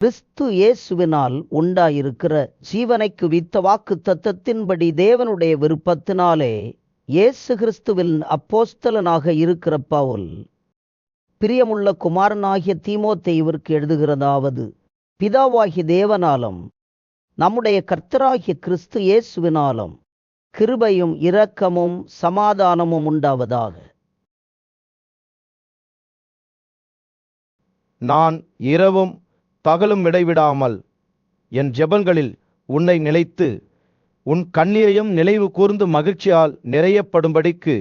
கிறிஸ்து இயேசுவினால் உண்டாயிருக்கிற ஜீவனைக்கு வித்த வாக்கு தத்தத்தின்படி தேவனுடைய விருப்பத்தினாலே இயேசு கிறிஸ்துவின் அப்போஸ்தலனாக இருக்கிற பவுல் பிரியமுள்ள குமாரனாகிய தீமோத்தேயுவிற்கு எழுதுகிறதாவது, பிதாவாகிய தேவனாலும் நம்முடைய கர்த்தராகிய கிறிஸ்து இயேசுவினாலும் கிருபையும் இரக்கமும் சமாதானமும் உண்டாவதாக. நான் இரவும் பகலும் இடைவிடாமல் என் ஜெபங்களில் உன்னை நிலைத்து உன் கண்ணீரையும் நினைவு கூர்ந்து மகிழ்ச்சியால் நிறையப்படும்படிக்கு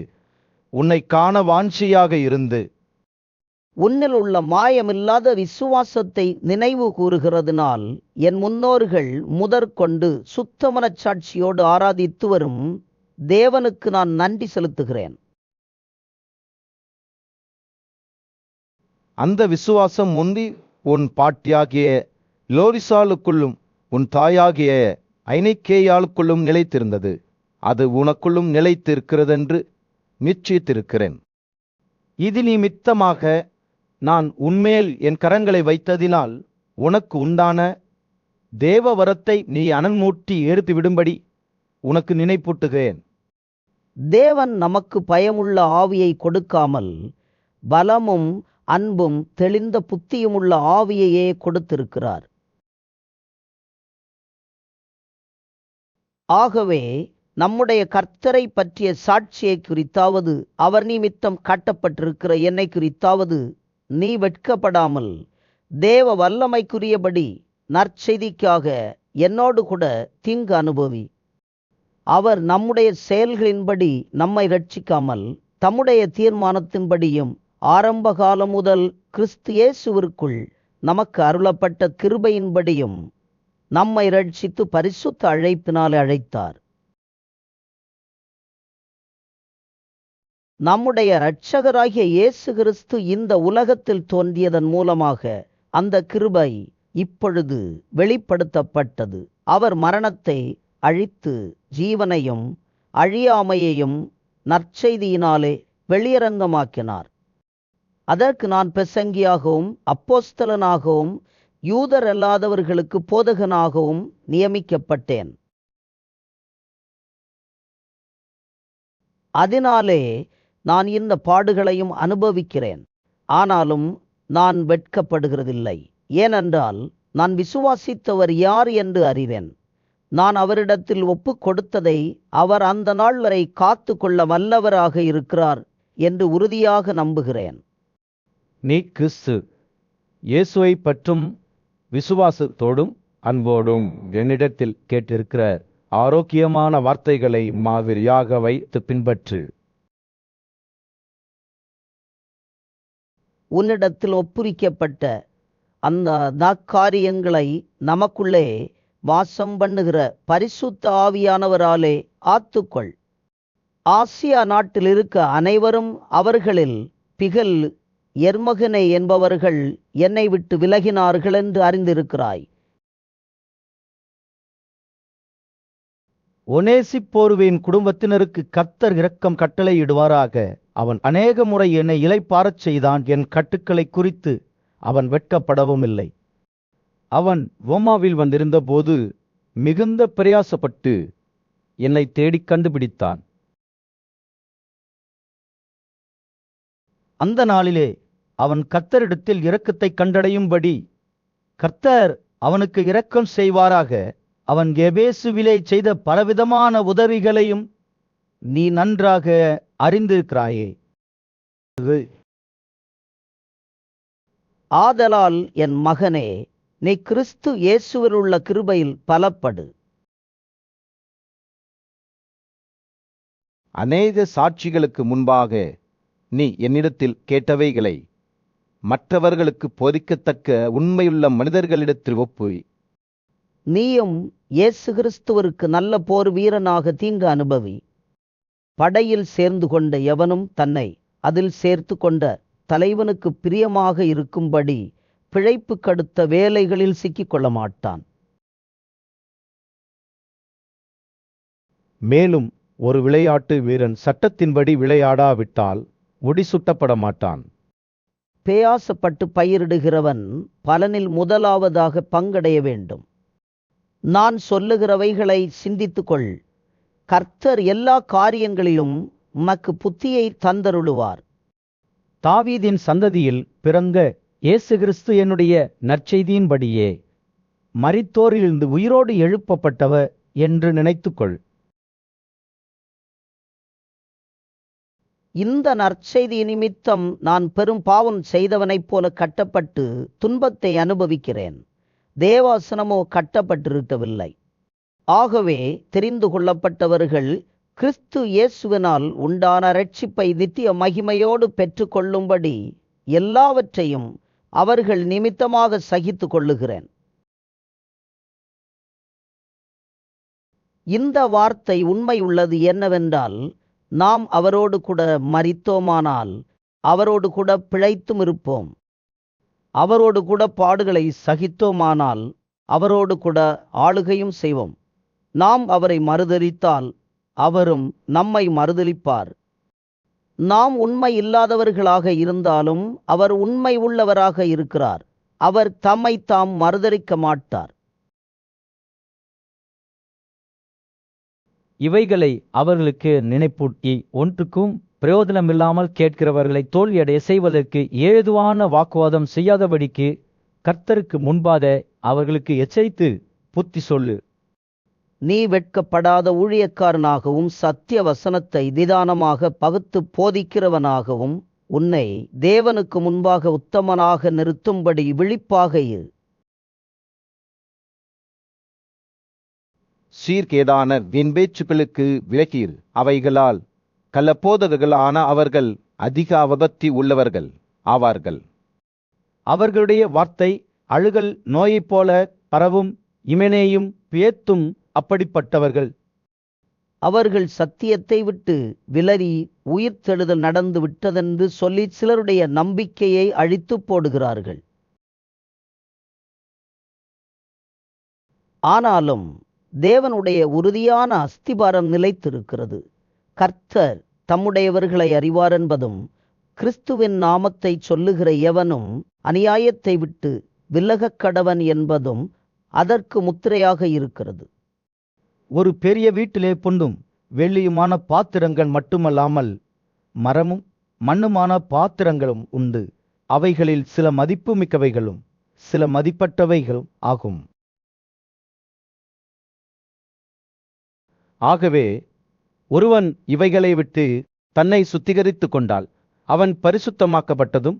உன்னை காண வாஞ்சியாக இருந்து உன்னில் உள்ள மாயமில்லாத விசுவாசத்தை நினைவு கூறுகிறதுனால் என் முன்னோர்கள் முதற்கொண்டு சுத்த மனச்சாட்சியோடு ஆராதித்து வரும் தேவனுக்கு நான் நன்றி செலுத்துகிறேன். அந்த விசுவாசம் முந்தி உன் பாட்டியாகிய லோரிசாலுக்குள்ளும் உன் தாயாகிய ஐனிக்கேயாளுக்குள்ளும் நிலைத்திருந்தது. அது உனக்குள்ளும் நிலைத்திருக்கிறதென்று நிச்சயித்திருக்கிறேன். இது நிமித்தமாக நான் உன்மேல் என் கரங்களை வைத்ததினால் உனக்கு உண்டான தேவ வரத்தை நீ அனல்மூட்டி எடுத்து விடும்படி உனக்கு நினைப்பூட்டுகிறேன். தேவன் நமக்கு பயமுள்ள ஆவியை கொடுக்காமல் பலமும் அன்பும் தெளிந்த புத்தியுமுள்ள ஆவியையே கொடுத்திருக்கிறார். ஆகவே நம்முடைய கர்த்தரை பற்றிய சாட்சியை குறித்தாவது அவர் நிமித்தம் காட்டப்பட்டிருக்கிற என்னை குறித்தாவது நீ வெட்கப்படாமல் தேவ வல்லமைக்குரியபடி நற்செய்திக்காக என்னோடு கூட தீங்கு அனுபவி. அவர் நம்முடைய செயல்களின்படி நம்மை ரட்சிக்காமல் தம்முடைய தீர்மானத்தின்படியும் ஆரம்ப காலம் முதல் கிறிஸ்து இயேசுவிற்குள் நமக்கு அருளப்பட்ட கிருபையின்படியும் நம்மை ரட்சித்து பரிசுத்த அழைப்பினாலே அழைத்தார். நம்முடைய இரட்சகராகிய இயேசு கிறிஸ்து இந்த உலகத்தில் தோன்றியதன் மூலமாக அந்த கிருபை இப்பொழுது வெளிப்படுத்தப்பட்டது. அவர் மரணத்தை அழித்து ஜீவனையும் அழியாமையையும் நற்செய்தியினாலே வெளியரங்கமாக்கினார். அதற்கு நான் பிரசங்கியாகவும் அப்போஸ்தலனாகவும் யூதர் அல்லாதவர்களுக்கு போதகனாகவும் நியமிக்கப்பட்டேன். அதனாலே நான் இந்த பாடுகளையும் அனுபவிக்கிறேன். ஆனாலும் நான் வெட்கப்படுகிறதில்லை. ஏனென்றால் நான் விசுவாசித்தவர் யார் என்று அறிவேன். நான் அவரிடத்தில் ஒப்பு கொடுத்ததை அவர் அந்த நாள் வரை காத்து கொள்ள வல்லவராக இருக்கிறார் என்று உறுதியாக நம்புகிறேன். நீ கிறிஸ்து இயேசுவை பற்றும் விசுவாசத்தோடும் அன்போடும் என்னிடத்தில் கேட்டிருக்கிற ஆரோக்கியமான வார்த்தைகளை மாதிரியாக வைத்து பின்பற்று. உன்னிடத்தில் ஒப்புவிக்கப்பட்ட அந்த நற்காரியங்களை நமக்குள்ளே வாசம் பண்ணுகிற பரிசுத்த ஆவியானவராலே ஆத்துக்கொள். ஆசியா நாட்டில் இருக்க அனைவரும் அவர்களில் பிகல் எர்மகனே என்பவர்கள் என்னை விட்டு விலகினார்கள் என்று அறிந்திருக்கிறாய். ஒனேசிப்போருவின் குடும்பத்தினருக்கு கர்த்தர் இரக்கம் கட்டளையிடுவாராக. அவன் அநேக முறை என்னை இளைப்பாறச் செய்தான். என் கட்டுக்களை குறித்து அவன் வெட்கப்படவும் இல்லை. அவன் ரோமாவில் வந்திருந்த போது மிகுந்த பிரயாசப்பட்டு என்னை தேடிக் கண்டுபிடித்தான். அந்த நாளிலே அவன் கர்த்தரிடத்தில் இரக்கத்தை கண்டடையும்படி கர்த்தர் அவனுக்கு இரக்கம் செய்வாராக. அவன் எபேசுவிலே செய்த பலவிதமான உதவிகளையும் நீ நன்றாக அறிந்திருக்கிறாயே. ஆதலால் என் மகனே, நீ கிறிஸ்து இயேசுவில் உள்ள கிருபையில் பலப்படு. அநேக சாட்சிகளுக்கு முன்பாக நீ என்னிடத்தில் கேட்டவைகளை மற்றவர்களுக்கு போதிக்கத்தக்க உண்மையுள்ள மனிதர்களிடத்தில் ஒப்புவி. நீயும் இயேசு கிறிஸ்துவிற்கு நல்ல போர் வீரனாக தீங்கு அனுபவி. படையில் சேர்ந்து கொண்ட எவனும் தன்னை அதில் சேர்த்து கொண்ட தலைவனுக்கு பிரியமாக இருக்கும்படி பிழைப்பு கடுத்த வேலைகளில் சிக்கிக்கொள்ள மாட்டான். மேலும் ஒரு விளையாட்டு வீரன் சட்டத்தின்படி விளையாடாவிட்டால் முடிசூட்டப்பட மாட்டான். பிரயாசப்பட்டு பயிரிடுகிறவன் பலனில் முதலாவதாக பங்கடைய வேண்டும். நான் சொல்லுகிறவைகளை சிந்தித்துக்கொள். கர்த்தர் எல்லா காரியங்களிலும் உமக்கு புத்தியை தந்தருளுவார். தாவீதின் சந்ததியில் பிறந்த இயேசு கிறிஸ்து என்னுடைய நற்செய்தியின்படியே மரித்தோரிலிருந்து உயிரோடு எழுப்பப்பட்டவர் என்று நினைத்துக்கொள். இந்த நற்செய்தி நிமித்தம் நான் பெரும் பாவம் செய்தவனைப் போல கட்டப்பட்டு துன்பத்தை அனுபவிக்கிறேன். தேவாசனமோ கட்டப்பட்டிருக்கவில்லை. ஆகவே தெரிந்து கொள்ளப்பட்டவர்கள் கிறிஸ்து இயேசுவினால் உண்டான இரட்சிப்பை நித்திய மகிமையோடு பெற்றுக்கொள்ளும்படி எல்லாவற்றையும் அவர்கள் நிமித்தமாக சகித்து கொள்ளுகிறேன். இந்த வார்த்தை உண்மை உள்ளது என்னவென்றால், நாம் அவரோடு கூட மரித்தோமானால் அவரோடு கூட பிழைத்தும் இருப்போம். அவரோடு கூட பாடுகளை சகித்தோமானால் அவரோடு கூட ஆளுகையும் செய்வோம். நாம் அவரை மறுதலித்தால் அவரும் நம்மை மறுதலிப்பார். நாம் உண்மை இல்லாதவர்களாக இருந்தாலும் அவர் உண்மை உள்ளவராக இருக்கிறார். அவர் தம்மை தாம் மறுதலிக்க மாட்டார். இவைகளை அவர்களுக்கு நினைப்பூட்டி ஒன்றுக்கும் பிரயோஜனமில்லாமல் கேட்கிறவர்களை தோல்வியடைய செய்வதற்கு ஏதுவான வாக்குவாதம் செய்யாதபடிக்கு கர்த்தருக்கு முன்பாக அவர்களுக்கு எச்சரித்து புத்தி சொல்லு. நீ வெட்கப்படாத ஊழியக்காரனாகவும் சத்திய வசனத்தை நிதானமாக பகுத்து போதிக்கிறவனாகவும் உன்னை தேவனுக்கு முன்பாக உத்தமனாக நிறுத்தும்படி விழிப்பாக இரு. சீர்கேடான வீண்பேச்சுக்களுக்கு விலகியிரு. அவைகளால் கள்ளப்போதகர்களான அவர்கள் அதிக அவபக்தி உள்ளவர்கள் ஆவார்கள். அவர்களுடைய வார்த்தை அழுகல் நோயைப் போல பரவும். இமெனேயும் பேத்தும் அப்படிப்பட்டவர்கள். அவர்கள் சத்தியத்தை விட்டு விலறி உயிர்த்தெழுதல் நடந்து விட்டதென்று சொல்லி சிலருடைய நம்பிக்கையை அழித்து போடுகிறார்கள். ஆனாலும் தேவனுடைய உறுதியான அஸ்திபாரம் நிலைத்திருக்கிறது. கர்த்தர் தம்முடையவர்களை அறிவார் என்பதும், கிறிஸ்துவின் நாமத்தை சொல்லுகிற எவனும் அநியாயத்தை விட்டு விலகக் கடவன் என்பதும் அதற்கு முத்திரையாக இருக்கிறது. ஒரு பெரிய வீட்டிலே பொன்னும் வெள்ளியுமான பாத்திரங்கள் மட்டுமல்லாமல் மரமும் மண்ணுமான பாத்திரங்களும் உண்டு. அவைகளில் சில மதிப்புமிக்கவைகளும் சில மதிப்பற்றவைகளும் ஆகும். ஆகவே ஒருவன் இவைகளை விட்டு தன்னை சுத்திகரித்து கொண்டால் அவன் பரிசுத்தமாக்கப்பட்டதும்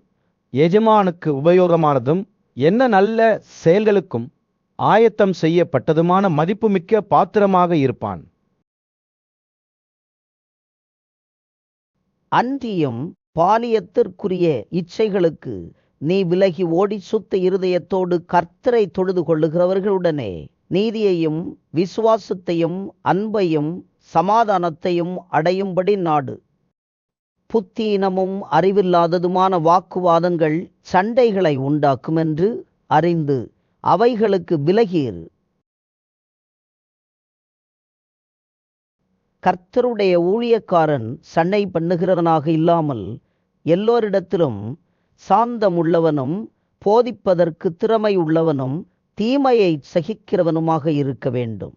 எஜமானுக்கு உபயோகமானதும் என்ன நல்ல செயல்களுக்கும் ஆயத்தம் செய்யப்பட்டதுமான மதிப்புமிக்க பாத்திரமாக இருப்பான். அன்றியும் பாலியத்திற்குரிய இச்சைகளுக்கு நீ விலகி ஓடி சுத்த இருதயத்தோடு கர்த்தரை தொழுது கொள்ளுகிறவர்களுடனே நீதியையும் விசுவாசத்தையும் அன்பையும் சமாதானத்தையும் அடையும்படி நாடு. புத்தீனமும் அறிவில்லாததுமான வாக்குவாதங்கள் சண்டைகளை உண்டாக்கும் என்று அறிந்து அவைகளுக்கு விலகியிரு. கர்த்தருடைய ஊழியக்காரன் சண்டை பண்ணுகிறவனாக இல்லாமல் எல்லோரிடத்திலும் சாந்தம் உள்ளவனும் போதிப்பதற்கு திறமை உள்ளவனும் தீமையை சகிக்கிறவனுமாக இருக்க வேண்டும்.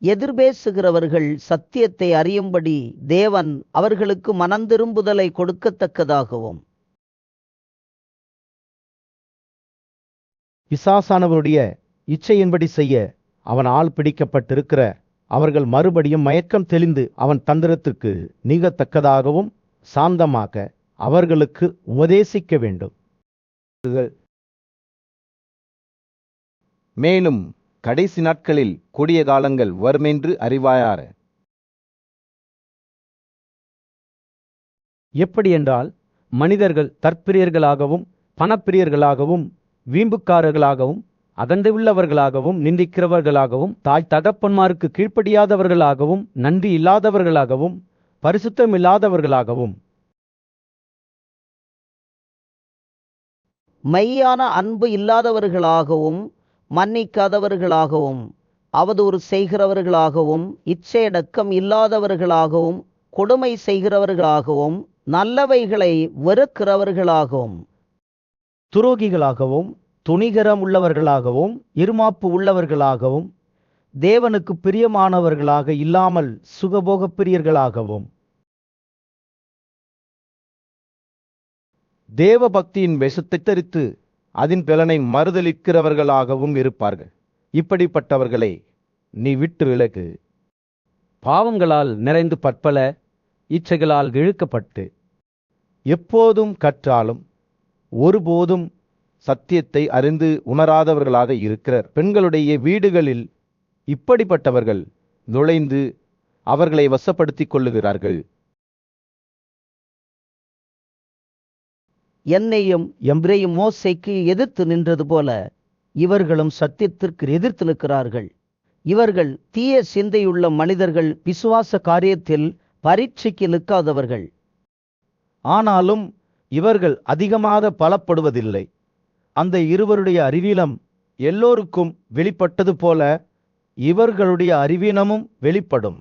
எதிர்பேசுகிறவர்கள் சத்தியத்தை அறியும்படி தேவன் அவர்களுக்கு மனந்திரும்புதலை கொடுக்கத்தக்கதாகவும் பிசாசானவருடைய இச்சையின்படி செய்ய அவன் ஆள் பிடிக்கப்பட்டிருக்கிற அவர்கள் மறுபடியும் மயக்கம் தெளிந்து அவன் தந்திரத்திற்கு நீங்கத்தக்கதாகவும் சாந்தமாக அவர்களுக்கு உபதேசிக்க வேண்டும். மேலும் கடைசி நாட்களில் கொடிய காலங்கள் வருமென்று அறிவாயார. எப்படியென்றால் மனிதர்கள் தற்பிரியர்களாகவும் பணப்பிரியர்களாகவும் வீம்புக்காரர்களாகவும் அகந்தை உள்ளவர்களாகவும் நிந்திக்கிறவர்களாகவும் தாய் தகப்பன்மாருக்கு கீழ்ப்படியாதவர்களாகவும் நன்றி இல்லாதவர்களாகவும் பரிசுத்தமில்லாதவர்களாகவும் மெய்யான அன்பு இல்லாதவர்களாகவும் மன்னிக்காதவர்களாகவும் அவதூறு செய்கிறவர்களாகவும் இச்சையடக்கம் இல்லாதவர்களாகவும் கொடுமை செய்கிறவர்களாகவும் நல்லவைகளை வெறுக்கிறவர்களாகவும் துரோகிகளாகவும் துணிகரம் உள்ளவர்களாகவும் இருமாப்பு உள்ளவர்களாகவும் தேவனுக்கு பிரியமானவர்களாக இல்லாமல் சுகபோக பிரியர்களாகவும் தேவ பக்தியின் விஷத்தை தரித்து அதன் பலனை மறுதலிக்கிறவர்களாகவும் இருப்பார்கள். இப்படிப்பட்டவர்களை நீ விட்டு விலகு. பாவங்களால் நிறைந்து பற்பல இச்சைகளால் இழுக்கப்பட்டு எப்போதும் கற்றாலும் ஒருபோதும் சத்தியத்தை அறிந்து உணராதவர்களாக இருக்கிற பெண்களுடைய வீடுகளில் இப்படிப்பட்டவர்கள் நுழைந்து அவர்களை வசப்படுத்திக் கொள்ளுகிறார்கள். என்னையும் எம்பிரேயும் மோசேக்கு எதிர்த்து நின்றது போல இவர்களும் சத்தியத்திற்கு எதிர்த்து நிற்கிறார்கள். இவர்கள் தீய சிந்தையுள்ள மனிதர்கள், விசுவாச காரியத்தில் பரீட்சைக்கு நிற்காதவர்கள். ஆனாலும் இவர்கள் அதிகமாக பலப்படுவதில்லை. அந்த இருவருடைய அறிவீனம் எல்லோருக்கும் வெளிப்பட்டது போல இவர்களுடைய அறிவீனமும் வெளிப்படும்.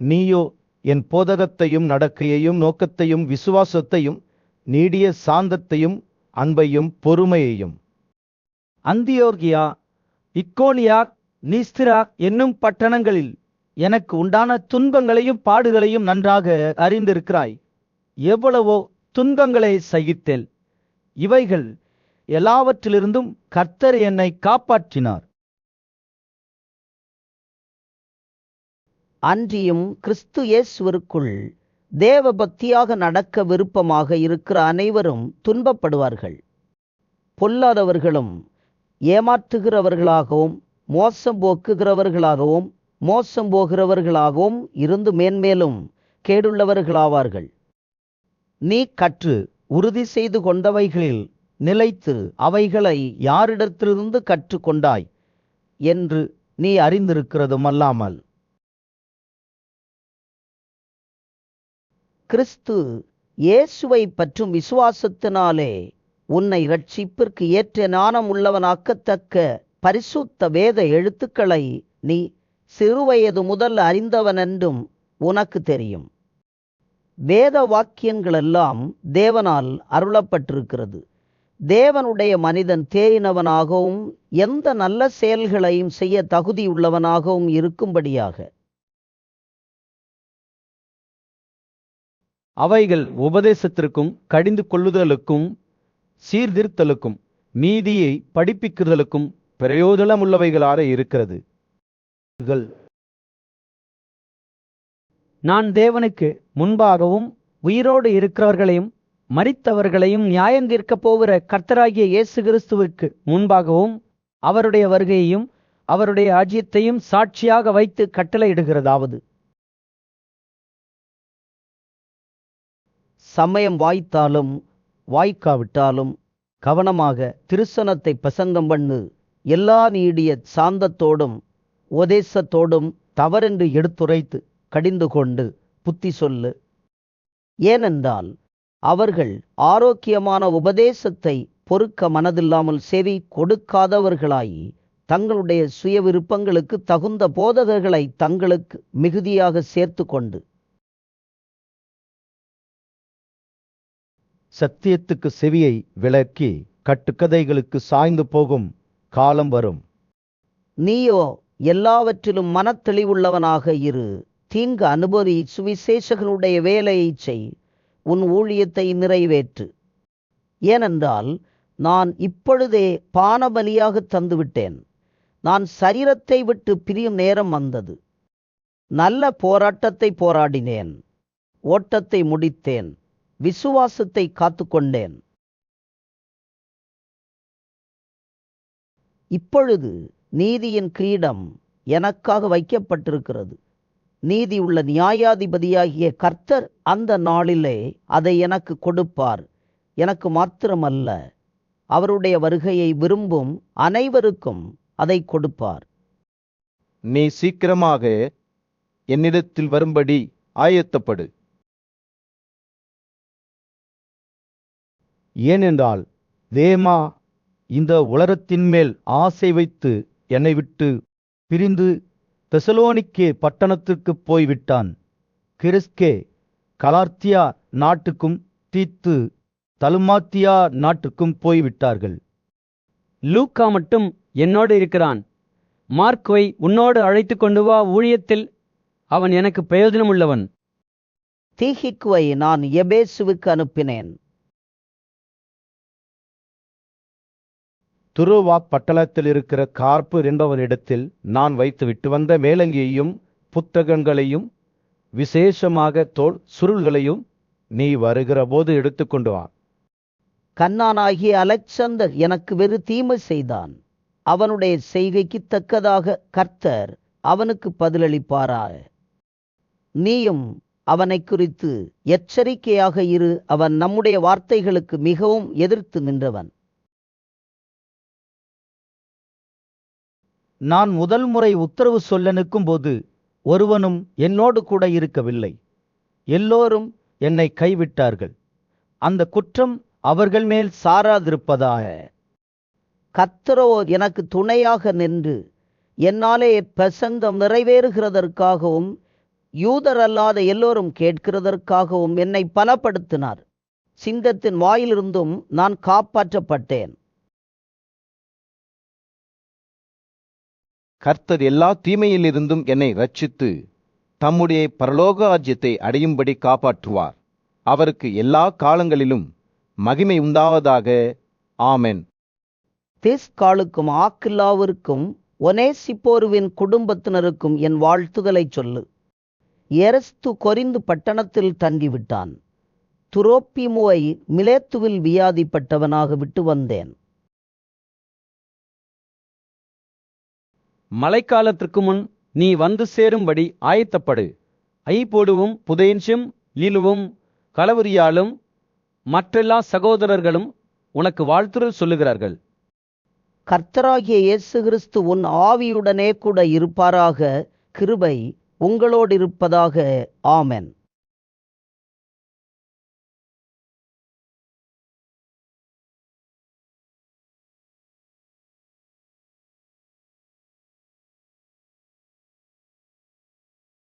நீயோ என் போதகத்தையும் நடக்கையையும் நோக்கத்தையும் விசுவாசத்தையும் நீடிய சாந்தத்தையும் அன்பையும் பொறுமையையும் அந்தியோகியா, இக்கோனியா, நிஸ்திரா என்னும் பட்டணங்களில் எனக்கு உண்டான துன்பங்களையும் பாடுகளையும் நன்றாக அறிந்திருக்கிறாய். எவ்வளவோ துன்பங்களை சகித்தேன். இவைகள் எல்லாவற்றிலிருந்தும் கர்த்தர் என்னை காப்பாற்றினார். அன்றியும் கிறிஸ்து இயேசுவிற்குள் தேவ பக்தியாக நடக்க விருப்பமாக இருக்கிற அனைவரும் துன்பப்படுவார்கள். பொல்லாதவர்களும் ஏமாற்றுகிறவர்களாகவும் மோசம் போக்குகிறவர்களாகவும் மோசம் போகிறவர்களாகவும் இருந்து மேன்மேலும் கேடுள்ளவர்களாவார்கள். நீ கற்று உறுதி செய்து கொண்டவைகளில் நிலைத்து அவைகளை யாரிடத்திலிருந்து கற்றுக்கொண்டாய் என்று நீ அறிந்திருக்கிறதும் அல்லாமல் கிறிஸ்து இயேசுவை பற்றும் விசுவாசத்தினாலே உன்னை இரட்சிப்பிற்கு ஏற்ற ஞானம் உள்ளவனாக்கத்தக்க பரிசுத்த வேத எழுத்துக்களை நீ சிறுவயது முதல் அறிந்தவன் என்றும் உனக்கு தெரியும். வேத வாக்கியங்களெல்லாம் தேவனால் அருளப்பட்டிருக்கிறது. தேவனுடைய மனிதன் தேறினவனாகவும் எந்த நல்ல செயல்களையும் செய்ய தகுதியுள்ளவனாகவும் இருக்கும்படியாக. அவைகள் உபதேசத்திற்கும் கடிந்து கொள்ளுதலுக்கும் சீர்திருத்தலுக்கும் நீதியை படிப்பிக்குதலுக்கும் பிரயோஜனமுள்ளவைகளாக இருக்கிறது. நான் தேவனுக்கு முன்பாகவும் உயிரோடு இருக்கிறவர்களையும் மரித்தவர்களையும் நியாயந்தீர்க்கப் போகிற கர்த்தராகிய இயேசு கிறிஸ்துவிற்கு முன்பாகவும் அவருடைய வருகையையும் அவருடைய ராஜ்யத்தையும் சாட்சியாக வைத்து கட்டளையிடுகிறதாவது, சமயம் வாய்த்தாலும் வாய்க்காவிட்டாலும் கவனமாக திருசனத்தை பிரசங்கம் பண்ணு. எல்லா நீடிய சாந்தத்தோடும் உபதேசத்தோடும் தவறென்று எடுத்துரைத்து கடிந்து கொண்டு புத்தி சொல்லு. ஏனென்றால் அவர்கள் ஆரோக்கியமான உபதேசத்தை பொறுக்க மனதில்லாமல் செவி கொடுக்காதவர்களாயி தங்களுடைய சுய விருப்பங்களுக்கு தகுந்த போதகர்களை தங்களுக்கு மிகுதியாக சேர்த்து கொண்டு சத்தியத்துக்கு செவியை விலக்கி கட்டுக்கதைகளுக்கு சாய்ந்து போகும் காலம் வரும். நீயோ எல்லாவற்றிலும் மனத்தெளிவுள்ளவனாக இரு. தீங்கு அனுபவி, சுவிசேஷகனுடைய வேலையை செய், உன் ஊழியத்தை நிறைவேற்று. ஏனென்றால் நான் இப்பொழுதே பானபலியாக தந்துவிட்டேன். நான் சரீரத்தை விட்டு பிரியும் நேரம் வந்தது. நல்ல போராட்டத்தை போராடினேன், ஓட்டத்தை முடித்தேன், விசுவாசத்தை காத்துக்கொண்டேன். இப்பொழுது நீதியின் கிரீடம் எனக்காக வைக்கப்பட்டிருக்கிறது. நீதியுள்ள நியாயாதிபதியாகிய கர்த்தர் அந்த நாளிலே அதை எனக்கு கொடுப்பார். எனக்கு மாத்திரமல்ல, அவருடைய வருகையை விரும்பும் அனைவருக்கும் அதை கொடுப்பார். நீ சீக்கிரமாக என்னிடத்தில் வரும்படி ஆயத்தப்படு. ஏனென்றால் தேமா இந்த உலகத்தின் மேல் ஆசை வைத்து என்னை விட்டு பிரிந்து தெசலோனிக்கே பட்டணத்திற்கு போய்விட்டான். கிறிஸ்கே, கலார்த்தியா நாட்டுக்கும் தீத்து தலுமாத்தியா நாட்டுக்கும் போய்விட்டார்கள். லூக்கா மட்டும் என்னோடு இருக்கிறான். மார்க்குவை உன்னோடு அழைத்து கொண்டு வா, ஊழியத்தில் அவன் எனக்கு பிரயோஜனமுள்ளவன். தீகிக்குவை நான் எபேசுவுக்கு அனுப்பினேன். துருவா பட்டணத்தில் இருக்கிற கார்ப்பு என்பவனிடத்தில் நான் வைத்துவிட்டு வந்த மேலங்கியையும் புத்தகங்களையும் விசேஷமாக தோல் சுருள்களையும் நீ வருகிற போது எடுத்துக்கொண்டு வா. கன்னானாகிய அலெக்சந்தர் எனக்கு வெறு தீமை செய்தான். அவனுடைய செய்கைக்கு தக்கதாக கர்த்தர் அவனுக்கு பதிலளிப்பாராக. நீயும் அவனை குறித்து எச்சரிக்கையாக இரு. அவன் நம்முடைய வார்த்தைகளுக்கு மிகவும் எதிர்த்து நின்றவன். நான் முதல் முறை உத்தரவு சொல்ல நிற்கும்போது ஒருவனும் என்னோடு கூட இருக்கவில்லை. எல்லோரும் என்னை கைவிட்டார்கள். அந்த குற்றம் அவர்கள் மேல் சாராதிருப்பதாக. கர்த்தரோ எனக்கு துணையாக நின்று என்னாலே பிரசங்கம் நிறைவேறுகிறதற்காகவும் யூதர் அல்லாத எல்லோரும் கேட்கிறதற்காகவும் என்னை பலப்படுத்தினார். சிங்கத்தின் வாயிலிருந்தும் நான் காப்பாற்றப்பட்டேன். கர்த்தர் எல்லா தீமையிலிருந்தும் என்னை ரட்சித்து தம்முடைய பரலோக ராஜ்யத்தை அடையும்படி காப்பாற்றுவார். அவருக்கு எல்லா காலங்களிலும் மகிமை உண்டாவதாக. ஆமென். தேஸ்காலுக்கும் ஆக்கில்லாவிற்கும் ஒனேசிப்போருவின் குடும்பத்தினருக்கும் என் வாழ்த்துதலை சொல்லு. எரஸ்து கொரிந்து பட்டணத்தில் தங்கிவிட்டான். துரோப்பிமுவை மிலேத்துவில் வியாதிப்பட்டவனாக விட்டு வந்தேன். மழைக்காலத்திற்கு முன் நீ வந்து சேரும்படி ஆயத்தப்படு. ஐபோடுவும் புதேன்சும் லீலுவும் கலவரியாலும் மற்றெல்லா சகோதரர்களும் உனக்கு வாழ்த்துதல் சொல்லுகிறார்கள். கர்த்தராகிய இயேசு கிறிஸ்து உன் ஆவியுடனே கூட இருப்பாராக. கிருபை உங்களோடு இருப்பதாக. ஆமென்.